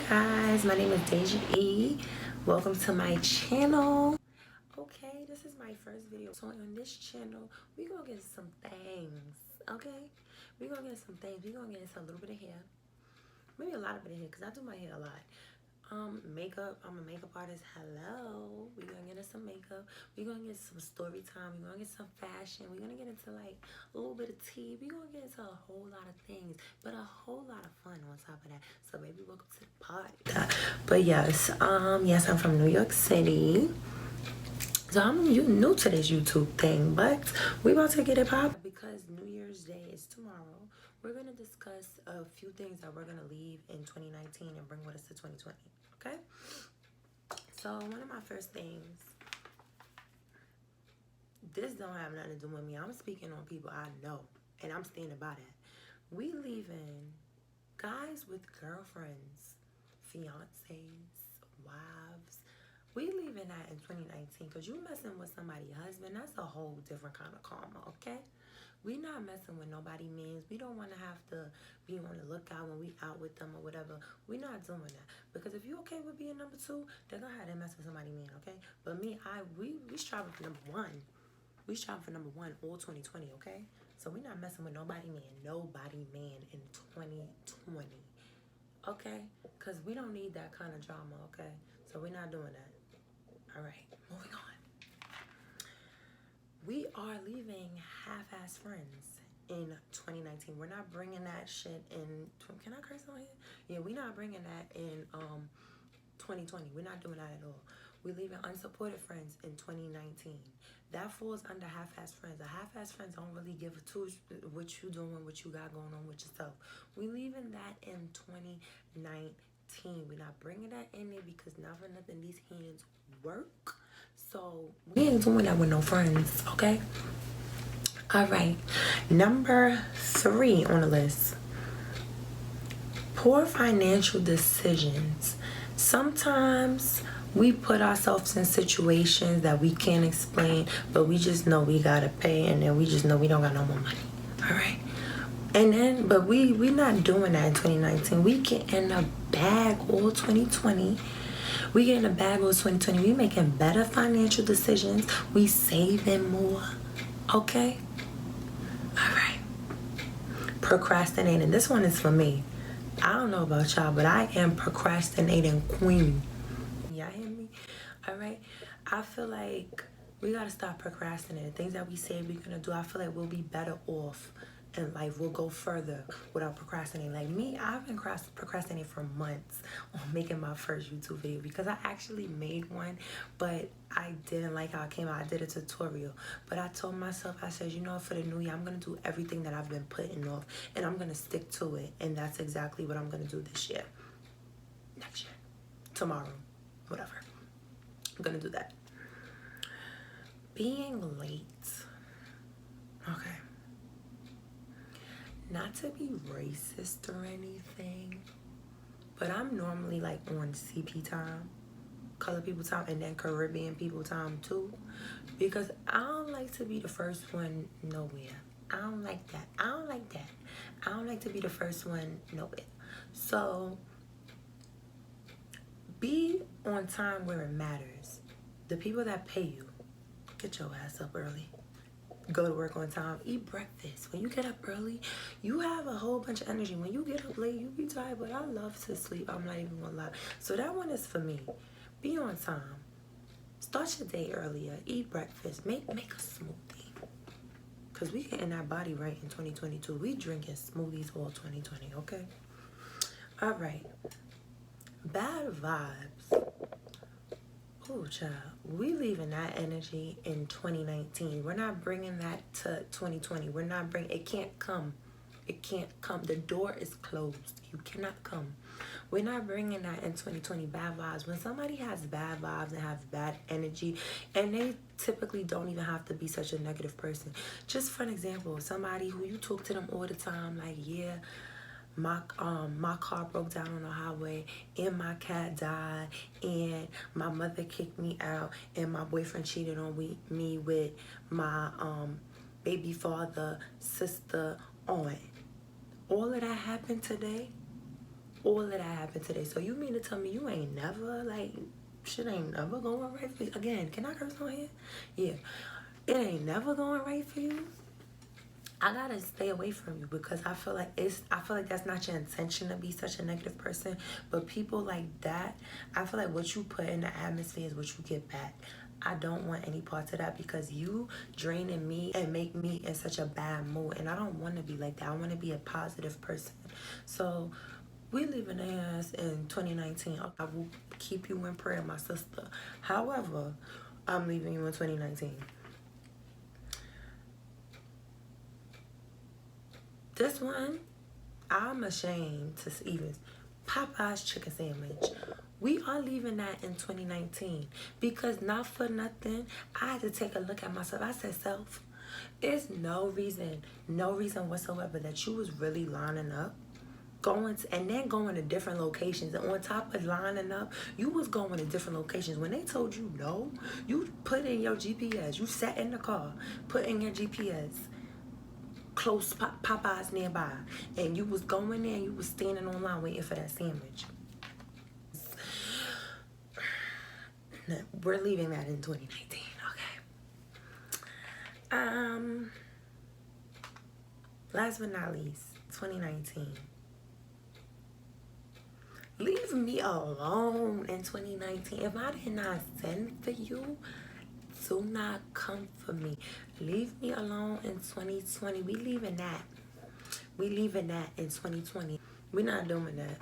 guys, my name is Deja E. Welcome to my channel. Okay, this is my first video. So on this channel, we're gonna get some things. Okay, we're gonna get some things. We're gonna get into a little bit of hair, maybe a lot of bit of hair, because I do my hair a lot. Makeup. I'm a makeup artist. Hello. We're gonna get into some makeup. We're gonna get some story time. We're gonna get some fashion. We're gonna get into like a little bit of tea. We're gonna get into a whole lot of things, but a whole lot of fun on top of that. So baby, welcome to the party. But yes, I'm from New York City. So I'm new to this YouTube thing, but we about to get it popped because New Year's Day is tomorrow. We're gonna discuss a few things that we're gonna leave in 2019 and bring with us to 2020. Okay? So one of my first things, this don't have nothing to do with me. I'm speaking on people I know, and I'm standing by that. We leaving guys with girlfriends, fiancés, wives. We leaving that in 2019 because you messing with somebody's husband. That's a whole different kind of karma, okay? We not messing with nobody means. We don't want to have to be on the lookout when we out with them or whatever. We not doing that. Because if you okay with being number two, they're going to have to mess with somebody man, okay? But me, we striving for number one. We striving for number one all 2020, okay? So we not messing with nobody man. Nobody man in 2020. Okay? Because we don't need that kind of drama, okay? So we're not doing that. All right, moving on. We are leaving half-ass friends in 2019. We're not bringing that shit in. Can I curse on here? Yeah, we're not bringing that in 2020. We're not doing that at all. We're leaving unsupported friends in 2019. That falls under half-ass friends. The half-ass friends don't really give a two what you doing, what you got going on with yourself. We're leaving that in 2019. We're not bringing that in there because not for nothing, these hands work. So we ain't doing that with no friends, okay? All right, number 3 on the list. Poor financial decisions. Sometimes we put ourselves in situations that we can't explain, but we just know we gotta pay, and then we just know we don't got no more money. All right. And then, but we not doing that in 2019. We get in a bag all 2020. We get in a bag all 2020. We making better financial decisions. We saving more. Okay? All right. Procrastinating. This one is for me. I don't know about y'all, but I am procrastinating queen. Y'all hear me? All right? I feel like we got to stop procrastinating. Things that we say we're going to do, I feel like we'll be better off in life. We'll go further without procrastinating. Like me, I've been procrastinating for months on making my first YouTube video because I actually made one, but I didn't like how it came out. I did a tutorial, but I told myself, I said, you know, for the new year, I'm going to do everything that I've been putting off, and I'm going to stick to it, and that's exactly what I'm going to do this year. Next year. Tomorrow. Whatever. I'm going to do that. Being late. Okay. Not to be racist or anything, but I'm normally like on CP time, color people time, and then Caribbean people time too, because I don't like to be the first one nowhere. I don't like that. I don't like that. I don't like to be the first one nowhere. So be on time where it matters. The people that pay you, get your ass up early. Go to work on time, eat breakfast. When you get up early, you have a whole bunch of energy. When you get up late, you be tired, but I love to sleep. I'm not even gonna lie. So that one is for me. Be on time. Start your day earlier. Eat breakfast. Make a smoothie. Because we getting our body right in 2022. We drinking smoothies all 2020, okay? All right. Bad vibes. Oh, child, we leaving that energy in 2019. We're not bringing that to 2020. It can't come. It can't come. The door is closed. You cannot come. We're not bringing that in 2020, bad vibes. When somebody has bad vibes and has bad energy, and they typically don't even have to be such a negative person. Just for an example, somebody who you talk to them all the time, like, yeah, my car broke down on the highway, and my cat died, and my mother kicked me out, and my boyfriend cheated on me with my baby father, sister, aunt. All of that happened today. All of that happened today. So you mean to tell me you ain't never, like, shit ain't never going right for you? Again, can I curse on here? Yeah. It ain't never going right for you. I gotta stay away from you because I feel like that's not your intention to be such a negative person. But people like that, I feel like what you put in the atmosphere is what you get back. I don't want any parts of that because you draining me and make me in such a bad mood. And I don't want to be like that. I want to be a positive person. So we leaving their ass in 2019. I will keep you in prayer, my sister. However, I'm leaving you in 2019. This one, I'm ashamed to even Popeye's chicken sandwich. We are leaving that in 2019 because not for nothing, I had to take a look at myself. I said, self, there's no reason whatsoever that you was really lining up going to, and then going to different locations. And on top of lining up, you was going to different locations. When they told you no, you put in your GPS. You sat in the car, put in your GPS. Close Popeyes nearby, and you was going there and you was standing online waiting for that sandwich. No, we're leaving that in 2019, okay? Last but not least, 2019. Leave me alone in 2019. If I did not send for you, do not come for me. Leave me alone in 2020. We leaving that. We leaving that in 2020. We're not doing that.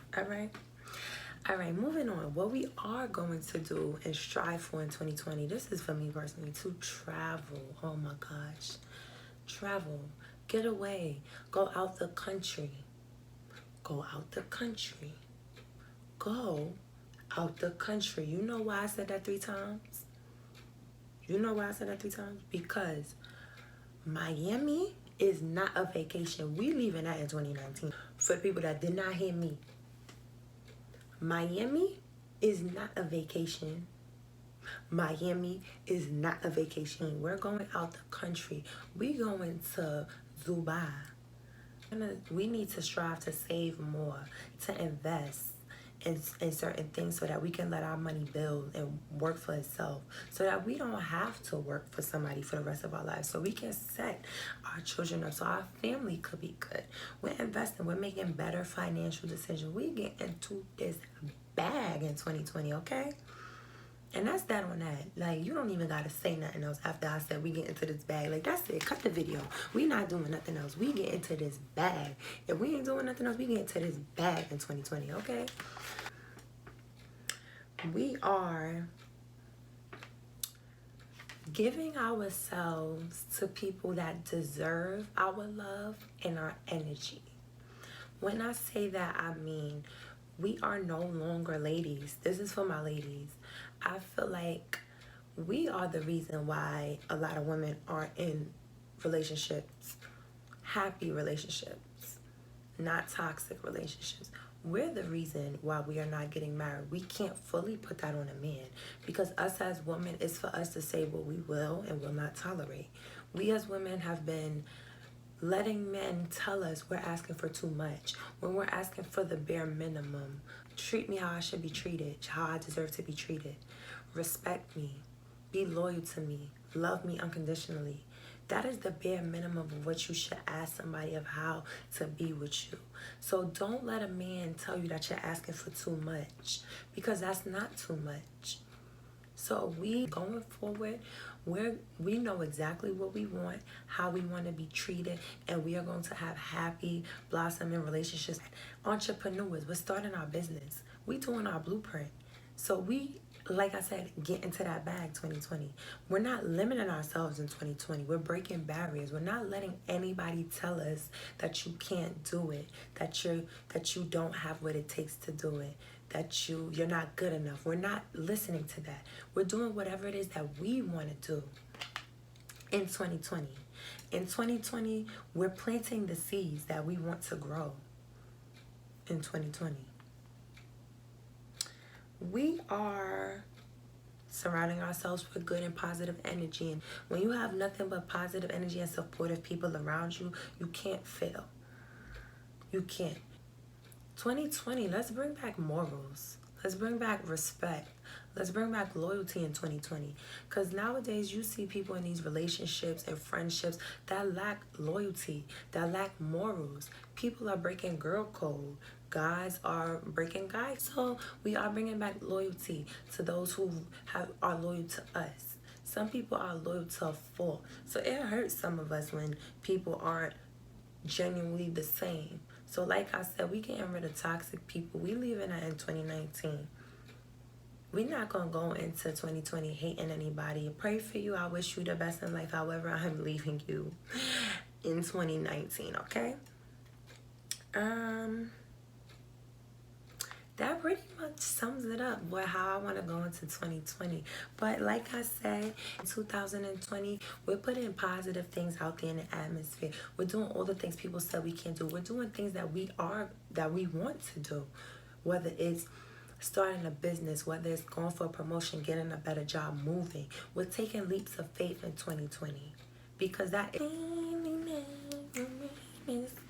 All right, moving on. What we are going to do and strive for in 2020, this is for me personally, to travel. Oh my gosh. Travel. Get away. Go out the country. Go out the country. Go out the country. You know why I said that 3 times? You know why I said that 3 times? Because Miami is not a vacation. We leaving that in 2019. For the people that did not hear me, Miami is not a vacation. Miami is not a vacation. We're going out the country. We going to Dubai. We need to strive to save more, to invest in certain things so that we can let our money build and work for itself, so that we don't have to work for somebody for the rest of our lives, so we can set our children up so our family could be good. We're investing. We're making better financial decisions. We get into this bag in 2020, okay? And that's that on that. Like, you don't even gotta say nothing else after I said we get into this bag. Like, that's it. Cut the video. We not doing nothing else. We get into this bag. If we ain't doing nothing else, we get into this bag in 2020, okay? We are giving ourselves to people that deserve our love and our energy. When I say that, I mean we are no longer ladies. This is for my ladies. I feel like we are the reason why a lot of women aren't in relationships, happy relationships, not toxic relationships. We're the reason why we are not getting married. We can't fully put that on a man because us as women, it's for us to say what we will and will not tolerate. We as women have been letting men tell us we're asking for too much when we're asking for the bare minimum. Treat me how I should be treated, how I deserve to be treated. Respect me. Be loyal to me. Love me unconditionally. That is the bare minimum of what you should ask somebody of how to be with you. So don't let a man tell you that you're asking for too much, because that's not too much. So we going forward, we know exactly what we want, how we want to be treated, and we are going to have happy, blossoming relationships. Entrepreneurs, we're starting our business. We doing our blueprint. So we, like I said, get into that bag 2020. We're not limiting ourselves in 2020. We're breaking barriers. We're not letting anybody tell us that you can't do it, that you don't have what it takes to do it, that you're not good enough. We're not listening to that. We're doing whatever it is that we want to do in 2020. In 2020, we're planting the seeds that we want to grow in 2020. We are surrounding ourselves with good and positive energy. And when you have nothing but positive energy and supportive people around you, you can't fail. You can't. 2020, let's bring back morals. Let's bring back respect. Let's bring back loyalty in 2020. Because nowadays you see people in these relationships and friendships that lack loyalty, that lack morals. People are breaking girl code. Guys are breaking guys. So we are bringing back loyalty to those who are loyal to us. Some people are loyal to a fault. So it hurts some of us when people aren't genuinely the same. So like I said, we getting rid of toxic people. We leaving that in 2019. We're not going to go into 2020 hating anybody. Pray for you. I wish you the best in life. However, I'm leaving you in 2019, okay? That pretty much sums it up with how I want to go into 2020. But like I said, in 2020, we're putting positive things out there in the atmosphere. We're doing all the things people said we can't do. We're doing things that we want to do. Whether it's starting a business, whether it's going for a promotion, getting a better job, moving. We're taking leaps of faith in 2020. Because that is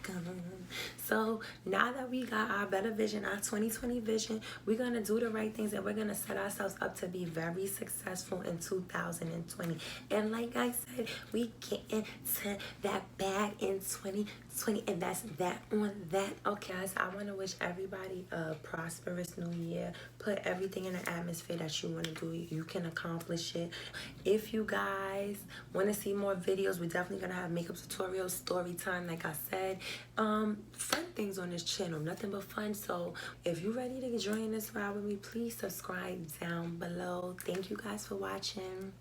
gone. So now that we got our better vision, our 2020 vision, we're going to do the right things and we're going to set ourselves up to be very successful in 2020. And like I said, we get into that bag in 2020, and that's that on that. Okay, so I want to wish everybody a prosperous new year. Put everything in the atmosphere that you want to do. You can accomplish it. If you guys want to see more videos, we're definitely going to have makeup tutorials, story time, like I said. Fun things on this channel, nothing but fun. So if you're ready to join this ride with me, please subscribe down below. Thank you guys for watching.